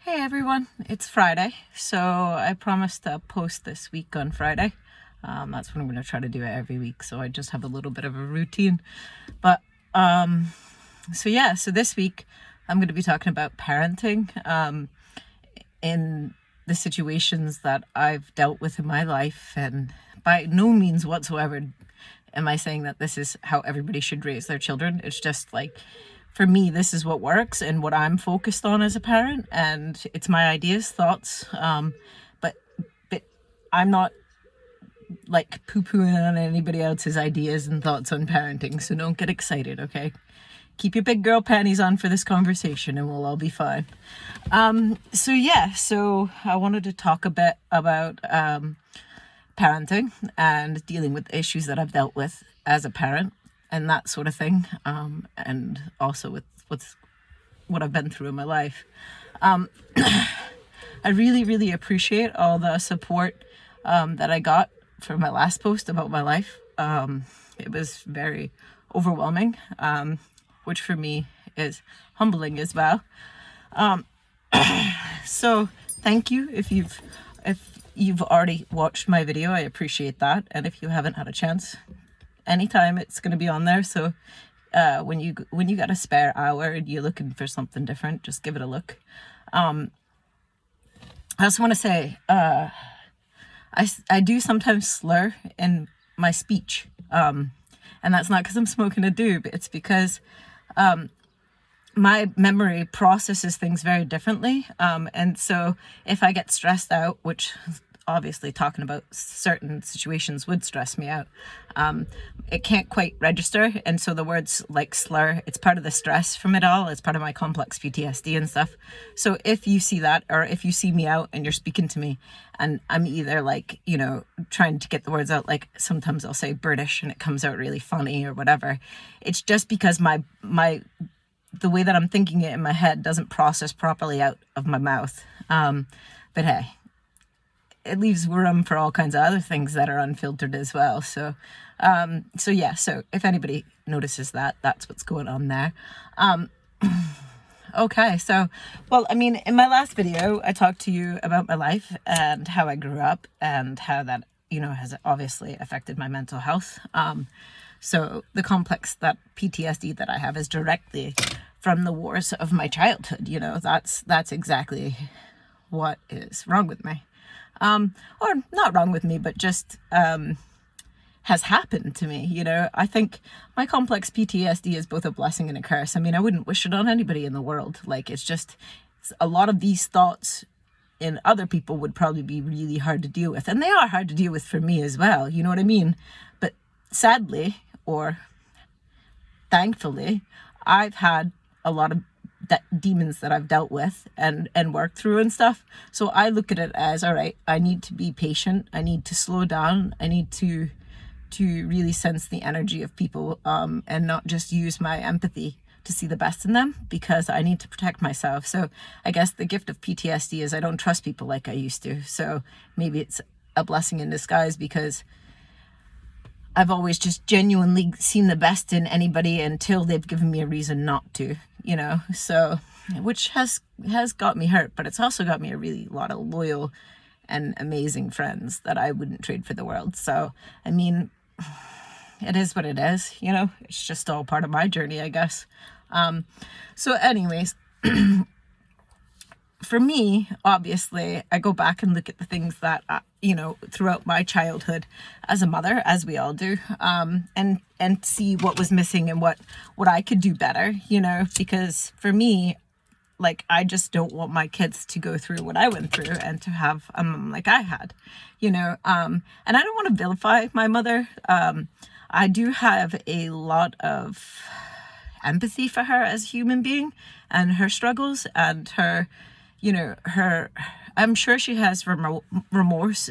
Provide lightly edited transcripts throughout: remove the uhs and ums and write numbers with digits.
Hey everyone, it's Friday, so I promised to post this week on Friday. That's when I'm going to try to do it every week, so I just have a little bit of a routine. But so this week I'm going to be talking about parenting in the situations that I've dealt with in my life, and by no means whatsoever am I saying that this is how everybody should raise their children. It's just like, for me, this is what works and what I'm focused on as a parent, and it's my ideas, thoughts. But I'm not like poo-pooing on anybody else's ideas and thoughts on parenting, so don't get excited, okay? Keep your big girl panties on for this conversation and we'll all be fine. So I wanted to talk a bit about parenting and dealing with issues that I've dealt with as a parent and that sort of thing, and also with what I've been through in my life. I really appreciate all the support that I got for my last post about my life. It was very overwhelming, which for me is humbling as well. So thank you if you've already watched my video. I appreciate that, and if you haven't had a chance, anytime it's going to be on there. So when you got a spare hour and you're looking for something different, just give it a look. I also want to say I do sometimes slur in my speech, and that's not because I'm smoking a doob. It's because my memory processes things very differently, and so if I get stressed out, which obviously talking about certain situations would stress me out, it can't quite register, and so the words like slur, it's part of the stress from it all. It's part of my complex PTSD and stuff. So if you see that, or if you see me out and you're speaking to me and I'm either like, trying to get the words out, like sometimes I'll say British and it comes out really funny or whatever, it's just because the way that I'm thinking it in my head doesn't process properly out of my mouth. But hey, it leaves room for all kinds of other things that are unfiltered as well. So if anybody notices that, that's what's going on there. Okay, so, in my last video, I talked to you about my life and how I grew up and how that, has obviously affected my mental health. So the complex, that PTSD that I have, is directly from the wars of my childhood. That's exactly what is wrong with me. Or not wrong with me, but just has happened to me. I think my complex PTSD is both a blessing and a curse. I wouldn't wish it on anybody in the world. Like, it's a lot of these thoughts in other people would probably be really hard to deal with. And they are hard to deal with for me as well. You know what I mean? But sadly, or thankfully, I've had a lot of demons that I've dealt with and worked through and stuff. So I look at it as, all right, I need to be patient. I need to slow down. I need to really sense the energy of people, and not just use my empathy to see the best in them, because I need to protect myself. So I guess the gift of PTSD is I don't trust people like I used to. So maybe it's a blessing in disguise, because I've always just genuinely seen the best in anybody until they've given me a reason not to, so, which has got me hurt, but it's also got me a really lot of loyal and amazing friends that I wouldn't trade for the world. So, it is what it is, it's just all part of my journey, I guess. So anyways, for me, obviously, I go back and look at the things that, throughout my childhood as a mother, as we all do, and see what was missing and what I could do better, because for me, like, I just don't want my kids to go through what I went through and to have a mom like I had, and I don't want to vilify my mother. I do have a lot of empathy for her as a human being and her struggles and her, I'm sure she has remorse.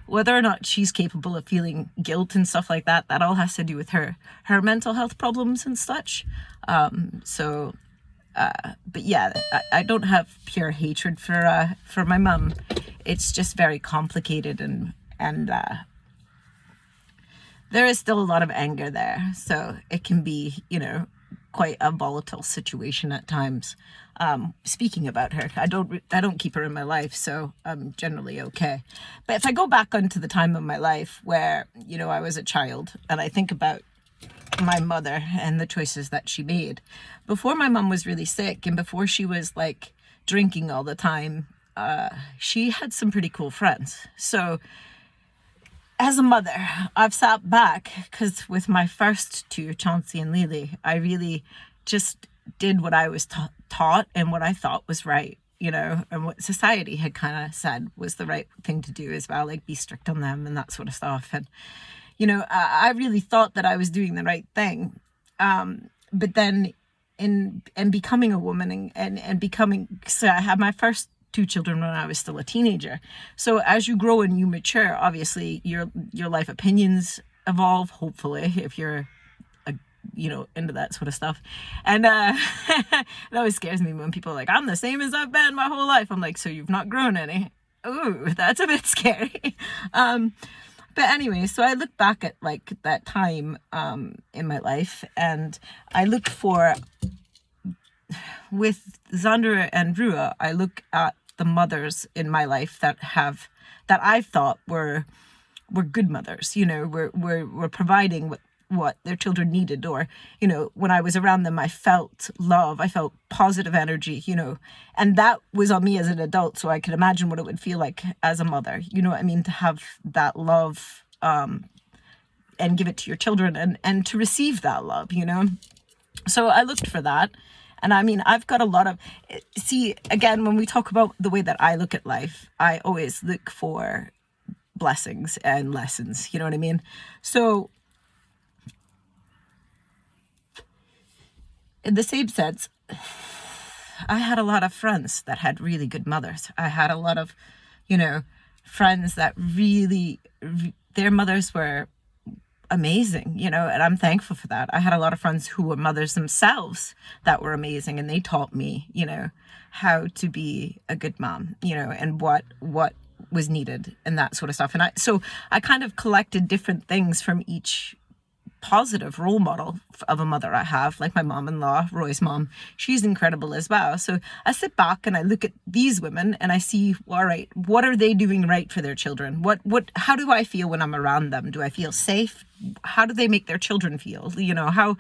Whether or not she's capable of feeling guilt and stuff like that, that all has to do with her mental health problems and such. But yeah, I don't have pure hatred for my mum. It's just very complicated, and there is still a lot of anger there. So it can be, quite a volatile situation at times. Speaking about her, I don't keep her in my life, so I'm generally okay. But if I go back onto the time of my life where, you know, I was a child, and I think about my mother and the choices that she made before my mom was really sick and before she was like drinking all the time, she had some pretty cool friends. So as a mother, I've sat back because with my first two, Chauncey and Lily, I really just did what I was taught and what I thought was right, you know, and what society had kind of said was the right thing to do as well, like be strict on them and that sort of stuff. And, you know, I really thought that I was doing the right thing. But then in becoming a woman and becoming, so I had my first two children when I was still a teenager. So as you grow and you mature, obviously your life opinions evolve, hopefully, if you're you know, into that sort of stuff. And it always scares me when people are like, I'm the same as I've been my whole life. I'm like, so you've not grown any? Ooh, that's a bit scary. But anyway, so I look back at like that time in my life, and I look for, with Xander and Rua, I look at the mothers in my life that I thought were good mothers, you know, were providing what their children needed, or, you know, when I was around them, I felt love, I felt positive energy, you know, and that was on me as an adult. So I could imagine what it would feel like as a mother, you know what I mean, to have that love and give it to your children and to receive that love, you know. So I looked for that. And I mean, I've got a lot of, see, again, when we talk about the way that I look at life, I always look for blessings and lessons, you know what I mean? So in the same sense, I had a lot of friends that had really good mothers. I had a lot of, you know, friends that really, their mothers were amazing, you know, and I'm thankful for that. I had a lot of friends who were mothers themselves that were amazing, and they taught me, you know, how to be a good mom, you know, and what was needed and that sort of stuff. And I kind of collected different things from each positive role model of a mother I have, like my mom-in-law, Roy's mom. She's incredible as well. So I sit back and I look at these women and I see, all right, what are they doing right for their children? How do I feel when I'm around them? Do I feel safe? How do they make their children feel? You know, how,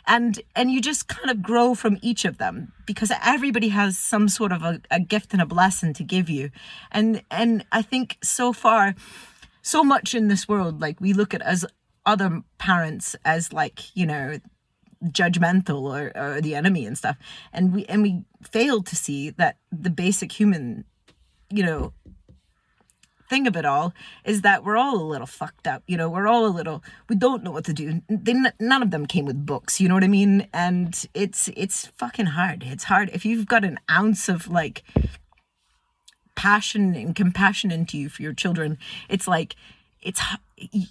and you just kind of grow from each of them, because everybody has some sort of a gift and a blessing to give you. And I think so far, so much in this world, like we look at as other parents as like, you know, judgmental or the enemy and stuff, and we fail to see that the basic human, you know, thing of it all is that we're all a little fucked up, you know, we don't know what to do. None of them came with books, you know what I mean? And it's fucking hard. It's hard if you've got an ounce of like passion and compassion into you for your children. It's like,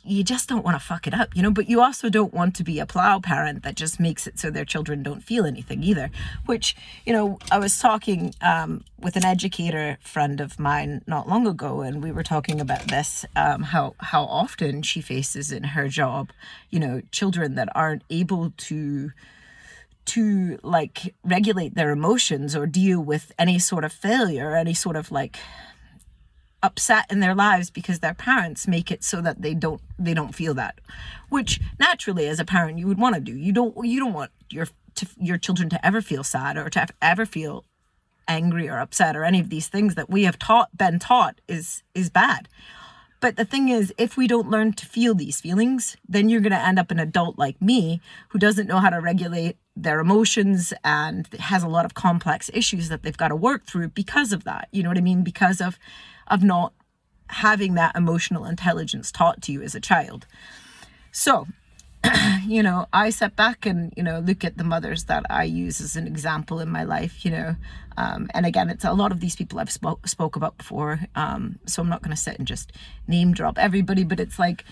you just don't want to fuck it up, you know, but you also don't want to be a plow parent that just makes it so their children don't feel anything either, which, you know, I was talking with an educator friend of mine not long ago, and we were talking about this, how often she faces in her job, you know, children that aren't able to like regulate their emotions or deal with any sort of failure, any sort of like upset in their lives because their parents make it so that they don't feel that, which naturally as a parent you would want to do. You don't want your children to ever feel sad or to ever feel angry or upset or any of these things that we have been taught is bad. But the thing is, if we don't learn to feel these feelings, then you're going to end up an adult like me who doesn't know how to regulate their emotions and has a lot of complex issues that they've got to work through because of that. You know what I mean? Because of not having that emotional intelligence taught to you as a child. So, you know, I step back and, you know, look at the mothers that I use as an example in my life, you know, and again, it's a lot of these people I've spoke about before. So I'm not going to sit and just name drop everybody, but it's like,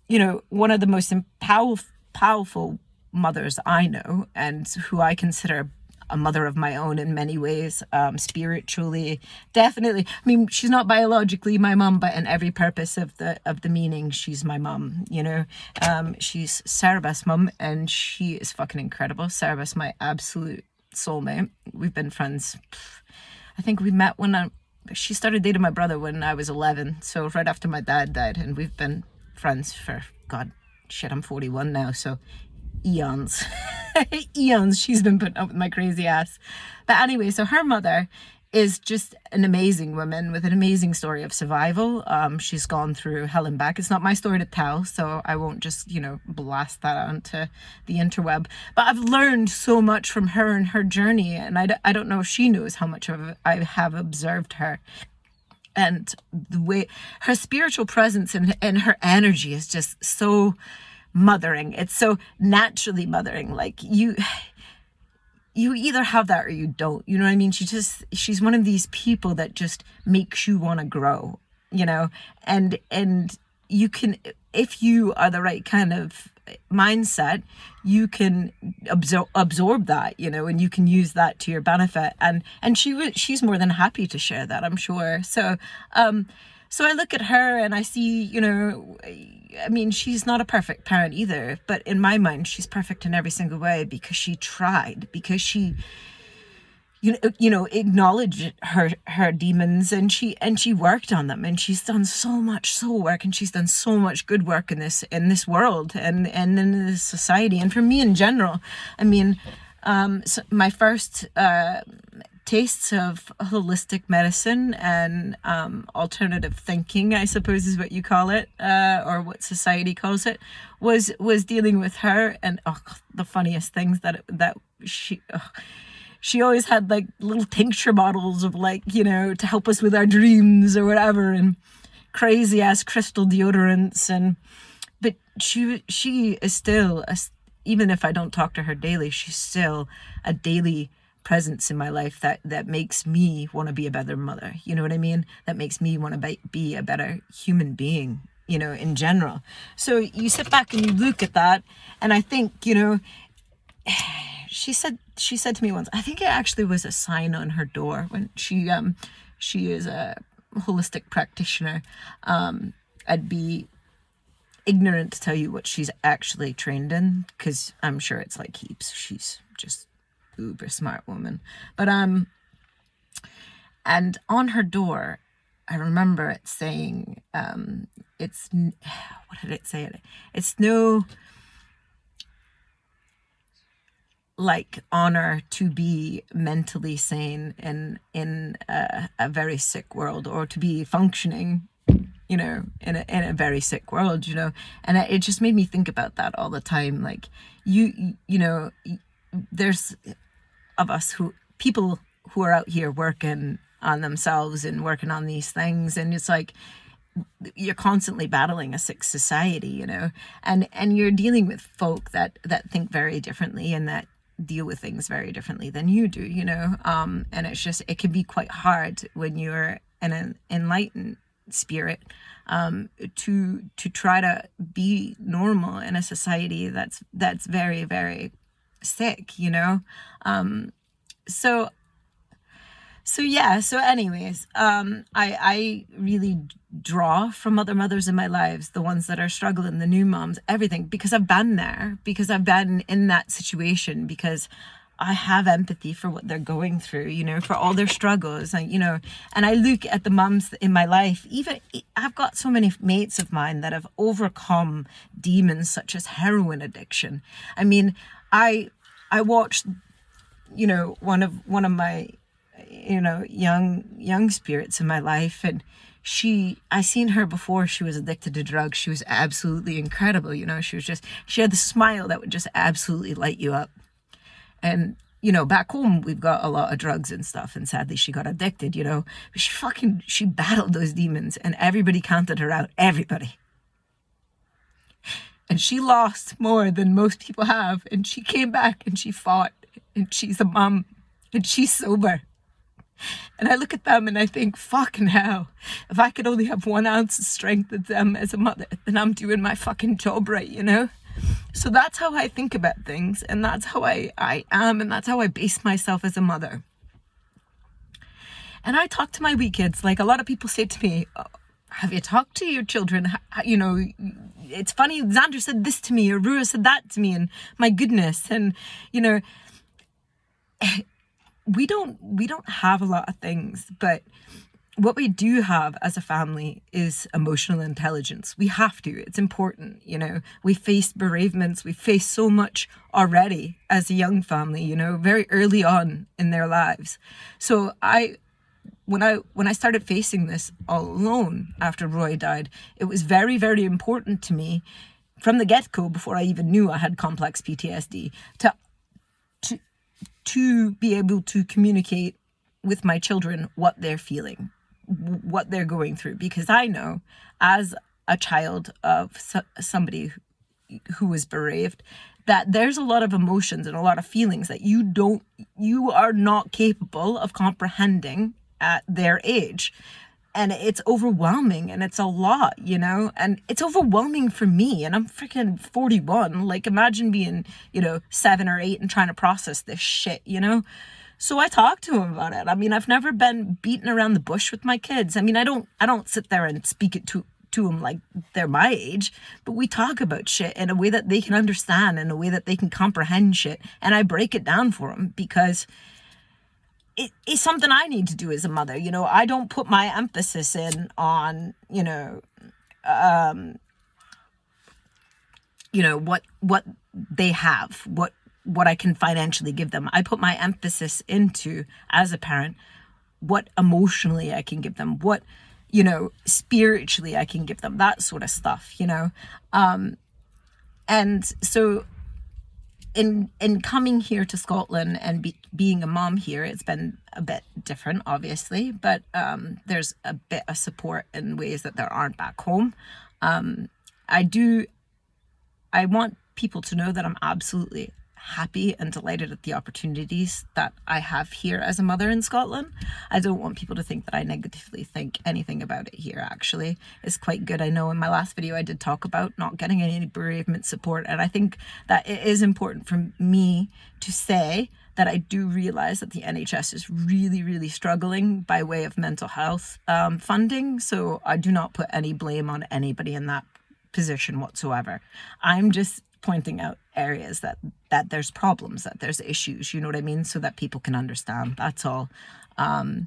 you know, one of the most powerful mothers I know and who I consider a mother of my own in many ways, spiritually, definitely. I mean, she's not biologically my mum, but in every purpose of the meaning, she's my mum, you know. She's Sarah's mum, and she is fucking incredible. Sarah's my absolute soulmate. We've been friends. I think we met when she started dating my brother when I was 11, so right after my dad died, and we've been friends for, God, shit, I'm 41 now, so eons. Eons she's been putting up with my crazy ass. But anyway, so her mother is just an amazing woman with an amazing story of survival. She's gone through hell and back. It's not my story to tell, so I won't just, you know, blast that onto the interweb. But I've learned so much from her and her journey, and I don't know if she knows how much of I have observed her. And the way her spiritual presence and her energy is just so mothering. It's so naturally mothering. Like you either have that or you don't, you know what I mean? She's one of these people that just makes you want to grow, you know, and you can, if you are the right kind of mindset, you can absorb that, you know, and you can use that to your benefit. And she's more than happy to share that, I'm sure. So I look at her and I see, you know, I mean, she's not a perfect parent either, but in my mind, she's perfect in every single way because she tried, because she, you know, acknowledged her demons, and she worked on them, and she's done so much soul work, and she's done so much good work in this world and in this society, and for me in general. I mean, so my first tastes of holistic medicine and alternative thinking, I suppose is what you call it, or what society calls it, was dealing with her. And the funniest things that she always had like little tincture bottles of, like, you know, to help us with our dreams or whatever, and crazy ass crystal deodorants. But she is still even if I don't talk to her daily, she's still a daily presence in my life that makes me want to be a better mother, you know what I mean? That makes me want to be a better human being, you know, in general. So you sit back and you look at that, and I think, you know, she said to me once, I think it actually was a sign on her door when she is a holistic practitioner. I'd be ignorant to tell you what she's actually trained in, because I'm sure it's like heaps. She's just uber smart woman. But and on her door, I remember it saying, it's, what did it say? It's no, like, honor to be mentally sane in a very sick world, or to be functioning, you know, in a very sick world, you know. And it just made me think about that all the time. Like, you know, there's of us people who are out here working on themselves and working on these things, and it's like you're constantly battling a sick society, you know, and you're dealing with folk that think very differently and that deal with things very differently than you do, you know. And it's just, it can be quite hard when you're an enlightened spirit, to try to be normal in a society that's very, very sick, you know. So anyways, I really draw from other mothers in my lives, the ones that are struggling, the new moms, everything, because I've been there, because I've been in that situation, because I have empathy for what they're going through, you know, for all their struggles, and, you know, and I look at the mums in my life. Even I've got so many mates of mine that have overcome demons such as heroin addiction. I mean, I watched, you know, one of my, you know, young spirits in my life, and I seen her before she was addicted to drugs. She was absolutely incredible, you know. She had this smile that would just absolutely light you up. And, you know, back home we've got a lot of drugs and stuff, and sadly she got addicted, you know. But she battled those demons, and everybody counted her out, everybody. And she lost more than most people have, and she came back and she fought, and she's a mom, and she's sober. And I look at them and I think, fucking hell, if I could only have 1 ounce of strength of them as a mother, then I'm doing my fucking job right, you know? So that's how I think about things, and that's how I am, and that's how I base myself as a mother. And I talk to my wee kids. Like, a lot of people say to me, "Oh, have you talked to your children? You know, it's funny, Xander said this to me, or Rua said that to me, and my goodness." And, you know, we don't have a lot of things, but what we do have as a family is emotional intelligence. We have to. It's important, you know. We face bereavements. We face so much already as a young family, you know, very early on in their lives. So when I started facing this all alone after Roy died, it was very, very important to me from the get-go, before I even knew I had complex PTSD, to be able to communicate with my children what they're feeling, what they're going through. Because I know, as a child of somebody who was bereaved, that there's a lot of emotions and a lot of feelings that you are not capable of comprehending at their age. And it's overwhelming, and it's a lot, you know, and it's overwhelming for me, and I'm freaking 41. Like, imagine being, you know, 7 or 8 and trying to process this shit, you know. So I talked to him about it. I mean, I've never been beaten around the bush with my kids. I mean, I don't sit there and speak it to them like they're my age, but we talk about shit in a way that they can understand, in a way that they can comprehend shit, and I break it down for them, because it's something I need to do as a mother. You know, I don't put my emphasis in on, you know, what they have, what I can financially give them. I put my emphasis into, as a parent, what emotionally I can give them, what, you know, spiritually I can give them, that sort of stuff, you know. And so in coming here to Scotland and being a mom here, it's been a bit different, obviously, but there's a bit of support in ways that there aren't back home. I want people to know that I'm absolutely happy and delighted at the opportunities that I have here as a mother in Scotland. I don't want people to think that I negatively think anything about it here. Actually, it's quite good. I know in my last video I did talk about not getting any bereavement support, and I think that it is important for me to say that I do realize that the NHS is really, really struggling by way of mental health funding. So I do not put any blame on anybody in that position whatsoever. I'm just pointing out areas that there's problems, that there's issues, you know what I mean, so that people can understand. That's all. And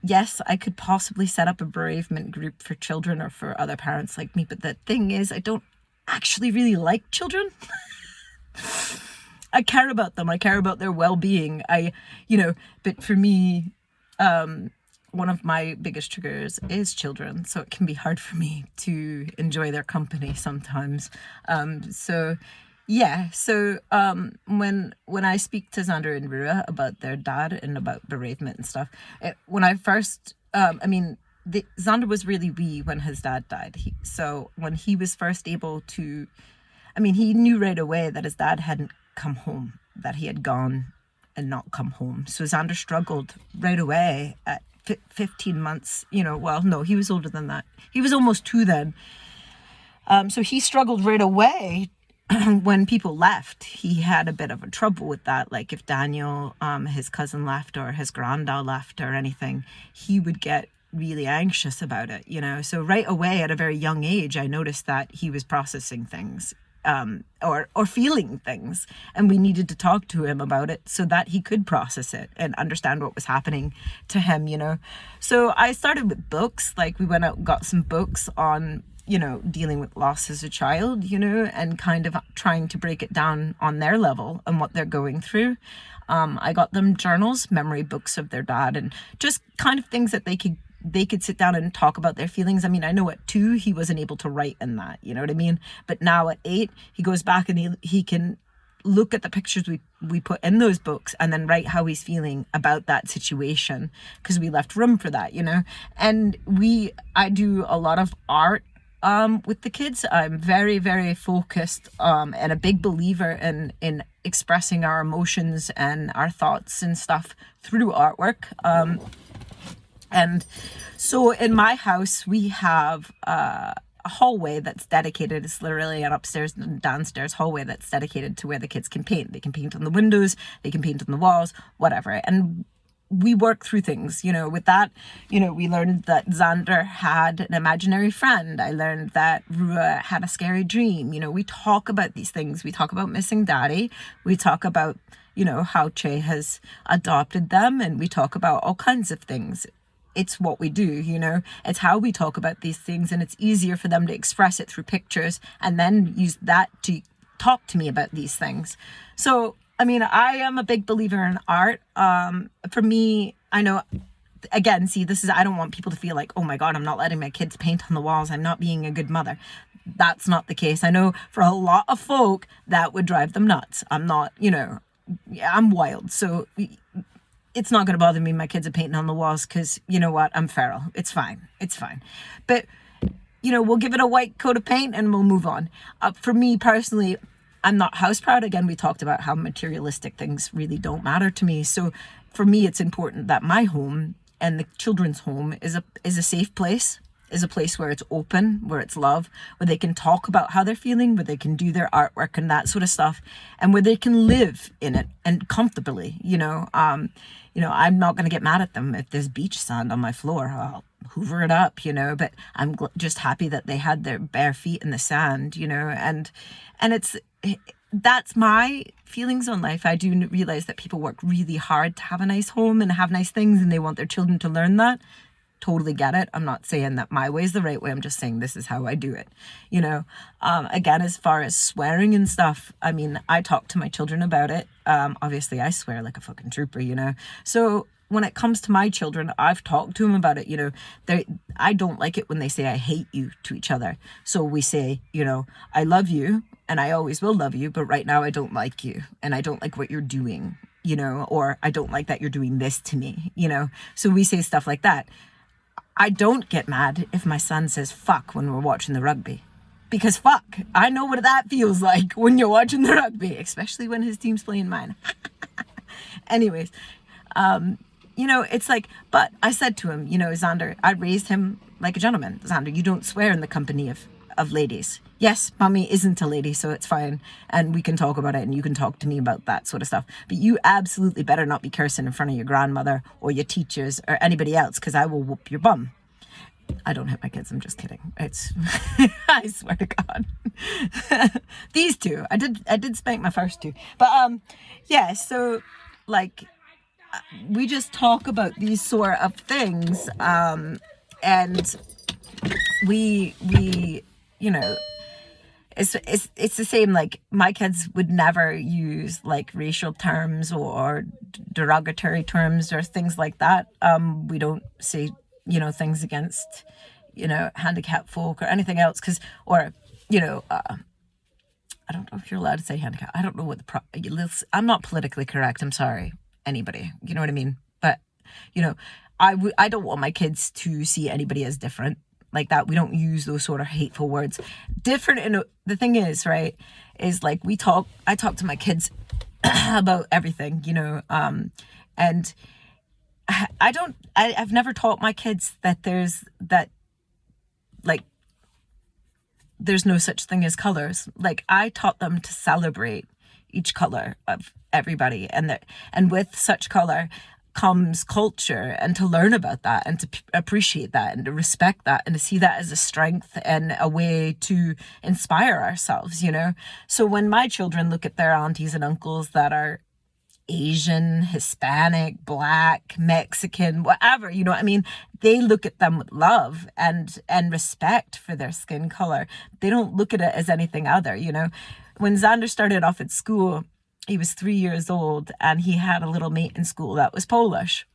yes, I could possibly set up a bereavement group for children or for other parents like me, but the thing is, I don't actually really like children. I care about them. I care about their well-being. But for me, one of my biggest triggers is children, so it can be hard for me to enjoy their company sometimes. When I speak to Xander and Rua about their dad and about bereavement and stuff, Xander was really wee when his dad died. So when he was first able to, he knew right away that his dad hadn't come home, that he had gone and not come home. So Xander struggled right away at 15 months, he was older than that. He was almost 2 then. So he struggled right away when people left. He had a bit of a trouble with that. Like if Daniel, his cousin left, or his granddad left or anything, he would get really anxious about it, So right away at a very young age, I noticed that he was processing things. Or feeling things, and we needed to talk to him about it so that he could process it and understand what was happening to him, So I started with books. Like we went out and got some books on, dealing with loss as a child, and kind of trying to break it down on their level and what they're going through. I got them journals, memory books of their dad, and just kind of things that they could sit down and talk about their feelings. I know at 2, he wasn't able to write in that, you know what I mean? But now at 8, he goes back and he can look at the pictures we put in those books and then write how he's feeling about that situation, because we left room for that, And I do a lot of art with the kids. I'm very, very focused and a big believer in expressing our emotions and our thoughts and stuff through artwork. And so in my house, we have a hallway that's dedicated. It's literally an upstairs and downstairs hallway that's dedicated to where the kids can paint. They can paint on the windows, they can paint on the walls, whatever. And we work through things, with that. We learned that Xander had an imaginary friend. I learned that Rua had a scary dream. We talk about these things. We talk about missing daddy. We talk about, how Che has adopted them, and we talk about all kinds of things. It's what we do, it's how we talk about these things, and it's easier for them to express it through pictures and then use that to talk to me about these things. So, I am a big believer in art. For me, I know, again, I don't want people to feel like, oh my God, I'm not letting my kids paint on the walls, I'm not being a good mother. That's not the case. I know for a lot of folk, that would drive them nuts. I'm not, I'm wild. So it's not going to bother me. My kids are painting on the walls because, you know what? I'm feral. It's fine. But, we'll give it a white coat of paint and we'll move on. For me personally, I'm not house proud. Again, we talked about how materialistic things really don't matter to me. So for me, it's important that my home and the children's home is a safe place, is a place where it's open, where it's love, where they can talk about how they're feeling, where they can do their artwork and that sort of stuff, and where they can live in it and comfortably. I'm not going to get mad at them if there's beach sand on my floor. I'll hoover it up, but I'm just happy that they had their bare feet in the sand, and that's my feelings on life. I do realize that people work really hard to have a nice home and have nice things, and they want their children to learn that. Totally get it. I'm not saying that my way is the right way. I'm just saying this is how I do it. Again, as far as swearing and stuff, I talk to my children about it. Obviously I swear like a fucking trooper, So when it comes to my children, I've talked to them about it. I don't like it when they say I hate you to each other. So we say, I love you and I always will love you, but right now I don't like you and I don't like what you're doing, or I don't like that you're doing this to me, So we say stuff like that. I don't get mad if my son says fuck when we're watching the rugby. Because fuck, I know what that feels like when you're watching the rugby, especially when his team's playing mine. Anyways, it's like, but I said to him, Xander, I raised him like a gentleman. Xander, you don't swear in the company of ladies. Yes, mommy isn't a lady, so it's fine. And we can talk about it and you can talk to me about that sort of stuff. But you absolutely better not be cursing in front of your grandmother or your teachers or anybody else, because I will whoop your bum. I don't hit my kids. I'm just kidding. It's, I swear to God. These two, I did spank my first two. But, yeah, so like, we just talk about these sort of things. And we, it's the same. Like, my kids would never use like racial terms or derogatory terms or things like that. We don't say, things against, handicapped folk or anything else. I don't know if you're allowed to say handicap. I don't know what I'm not politically correct. I'm sorry, anybody. You know what I mean? But, I don't want my kids to see anybody as different like that. We don't use those sort of hateful words. Different. And the thing is, right, is like I talk to my kids about everything, and I've never taught my kids that there's no such thing as colors. Like, I taught them to celebrate each color of everybody, and with such color comes culture, and to learn about that and to appreciate that and to respect that and to see that as a strength and a way to inspire ourselves, So when my children look at their aunties and uncles that are Asian, Hispanic, Black, Mexican, whatever, they look at them with love and respect for their skin color. They don't look at it as anything other, When Xander started off at school, he was 3 years old and he had a little mate in school that was Polish.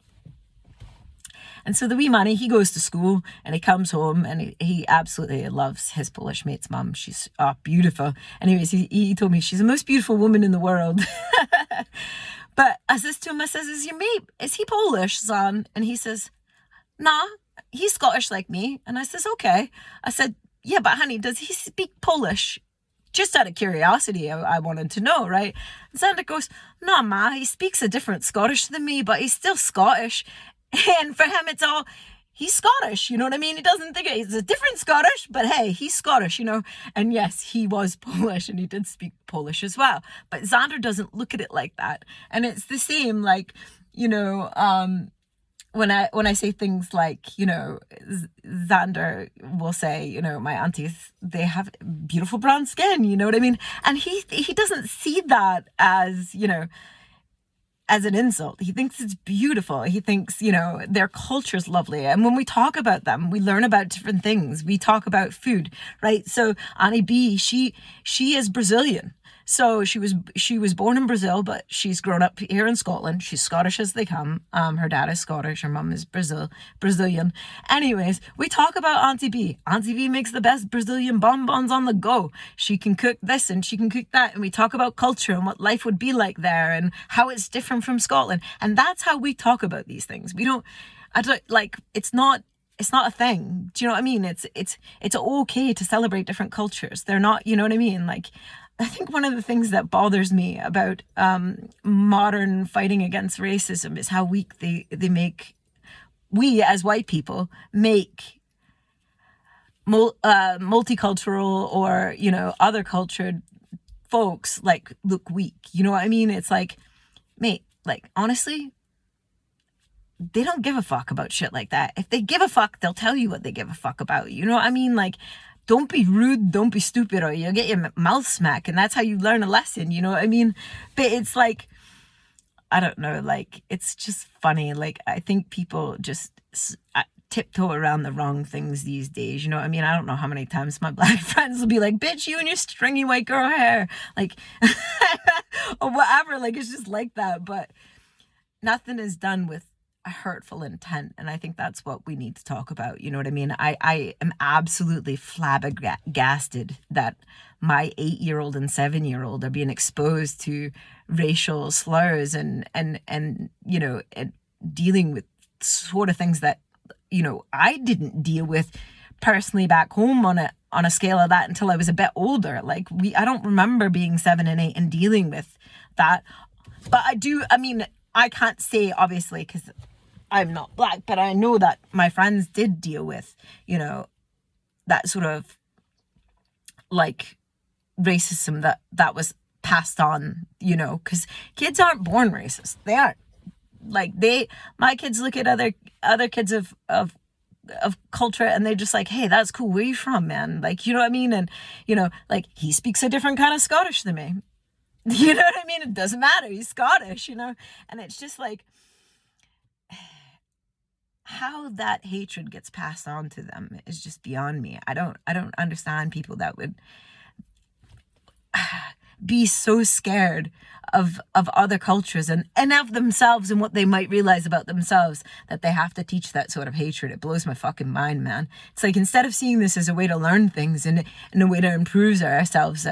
And so the wee manny, he goes to school and he comes home and he absolutely loves his Polish mate's mum. She's beautiful. Anyways, he told me she's the most beautiful woman in the world. But I says to him, is your mate, is he Polish, son? And he says, nah, he's Scottish like me. And I says, okay. I said, yeah, but honey, does he speak Polish? Just out of curiosity, I wanted to know, right? And Xander goes, no, ma, he speaks a different Scottish than me, but he's still Scottish. And for him, he's Scottish, you know what I mean? He doesn't think he's a different Scottish, but hey, he's Scottish, you know? And yes, he was Polish and he did speak Polish as well. But Xander doesn't look at it like that. And it's the same, like, you know, when I say things like, you know, Xander will say, you know, my aunties, they have beautiful brown skin, you know what I mean? And he doesn't see that as, you know, as an insult. He thinks it's beautiful. He thinks, you know, their culture's lovely. And when we talk about them, we learn about different things. We talk about food, right? So Annie B, she is Brazilian. So she was born in Brazil, but she's grown up here in Scotland. She's Scottish as they come. Her dad is Scottish. Her mum is Brazilian. Anyways, we talk about Auntie B. Auntie B makes the best Brazilian bonbons on the go. She can cook this and she can cook that. And we talk about culture and what life would be like there and how it's different from Scotland. And that's how we talk about these things. It's not a thing. Do you know what I mean? It's okay to celebrate different cultures. They're not, you know what I mean? Like, I think one of the things that bothers me about modern fighting against racism is how weak we as white people make multicultural or, you know, other cultured folks like look weak. You know what I mean? It's like, mate, like, honestly, they don't give a fuck about shit like that. If they give a fuck, they'll tell you what they give a fuck about. You know what I mean? Like, don't be rude, don't be stupid, or you'll get your mouth smacked, and that's how you learn a lesson, you know what I mean? But it's like, I don't know, like, it's just funny. Like, I think people just tiptoe around the wrong things these days, you know what I mean? I don't know how many times my black friends will be like, bitch, you and your stringy white girl hair, like, or whatever, like, it's just like that. But nothing is done with a hurtful intent, and I think that's what we need to talk about, you know what I mean? I am absolutely flabbergasted that my 8-year-old and 7-year-old are being exposed to racial slurs and you know, dealing with sort of things that, you know, I didn't deal with personally back home on a scale of that until I was a bit older. Like, I don't remember being 7 and 8 and dealing with that. But I can't say, obviously, because I'm not black, but I know that my friends did deal with, you know, that sort of, like, racism that was passed on, you know, because kids aren't born racist. They aren't. Like, my kids look at other kids of culture and they're just like, hey, that's cool. Where are you from, man? Like, you know what I mean? And, you know, like, he speaks a different kind of Scottish than me. You know what I mean? It doesn't matter. He's Scottish, you know? And it's just like, how that hatred gets passed on to them is just beyond me. I don't understand people that would be so scared of other cultures and of themselves and what they might realize about themselves that they have to teach that sort of hatred. It blows my fucking mind, man. It's like, instead of seeing this as a way to learn things and a way to improve ourselves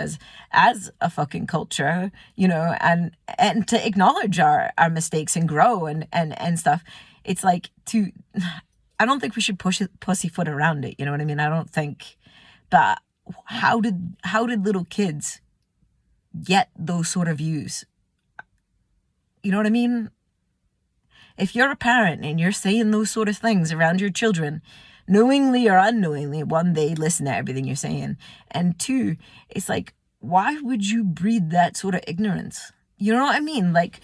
as a fucking culture, you know, and to acknowledge our mistakes and grow and stuff, it's like, I don't think we should pussyfoot around it, you know what I mean? I don't think. But how did little kids get those sort of views? You know what I mean? If you're a parent and you're saying those sort of things around your children, knowingly or unknowingly, one, they listen to everything you're saying, and two, it's like, why would you breed that sort of ignorance? You know what I mean? Like,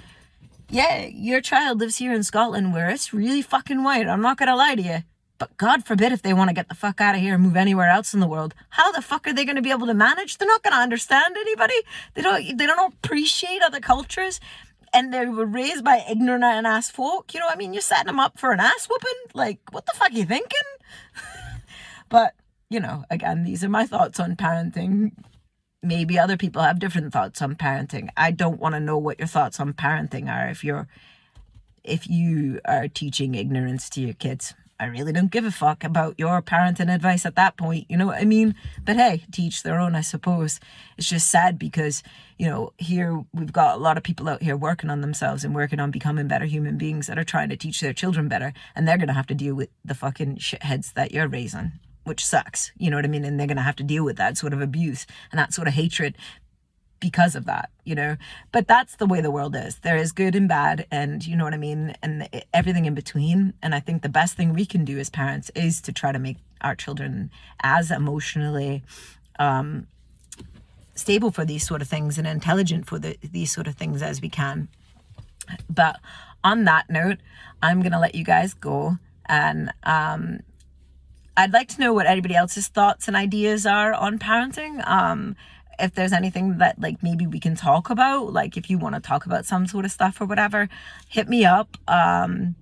yeah, your child lives here in Scotland where it's really fucking white. I'm not gonna lie to you. But God forbid if they want to get the fuck out of here and move anywhere else in the world. How the fuck are they going to be able to manage? They're not going to understand anybody. They don't appreciate other cultures. And they were raised by ignorant and ass folk. You know what I mean? You're setting them up for an ass whooping. Like, what the fuck are you thinking? But, you know, again, these are my thoughts on parenting. Maybe other people have different thoughts on parenting. I don't want to know what your thoughts on parenting are if you are teaching ignorance to your kids. I really don't give a fuck about your parenting advice at that point, you know what I mean? But hey, to each their own, I suppose. It's just sad because, you know, here we've got a lot of people out here working on themselves and working on becoming better human beings that are trying to teach their children better, and they're going to have to deal with the fucking shitheads that you're raising, which sucks, you know what I mean? And they're going to have to deal with that sort of abuse and that sort of hatred because of that, you know. But that's the way the world is. There is good and bad, and you know what I mean, and everything in between. And I think the best thing we can do as parents is to try to make our children as emotionally stable for these sort of things and intelligent for these sort of things as we can. But on that note, I'm gonna let you guys go, and I'd like to know what anybody else's thoughts and ideas are on parenting. If there's anything that like maybe we can talk about, like if you want to talk about some sort of stuff or whatever, hit me up. I'm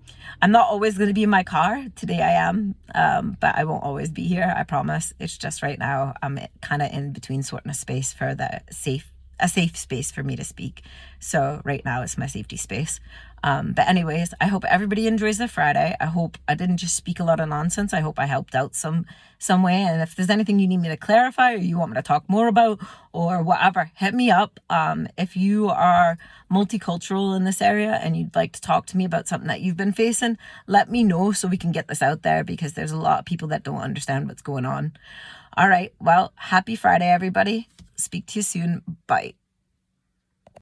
not always going to be in my car. Today I am, but I won't always be here, I promise. It's just right now I'm kind of in between sorting a space for a safe space for me to speak. So right now it's my safety space. But anyways, I hope everybody enjoys their Friday. I hope I didn't just speak a lot of nonsense. I hope I helped out some way. And if there's anything you need me to clarify or you want me to talk more about or whatever, hit me up. If you are multicultural in this area and you'd like to talk to me about something that you've been facing, let me know so we can get this out there, because there's a lot of people that don't understand what's going on. All right. Well, happy Friday, everybody. Speak to you soon. Bye.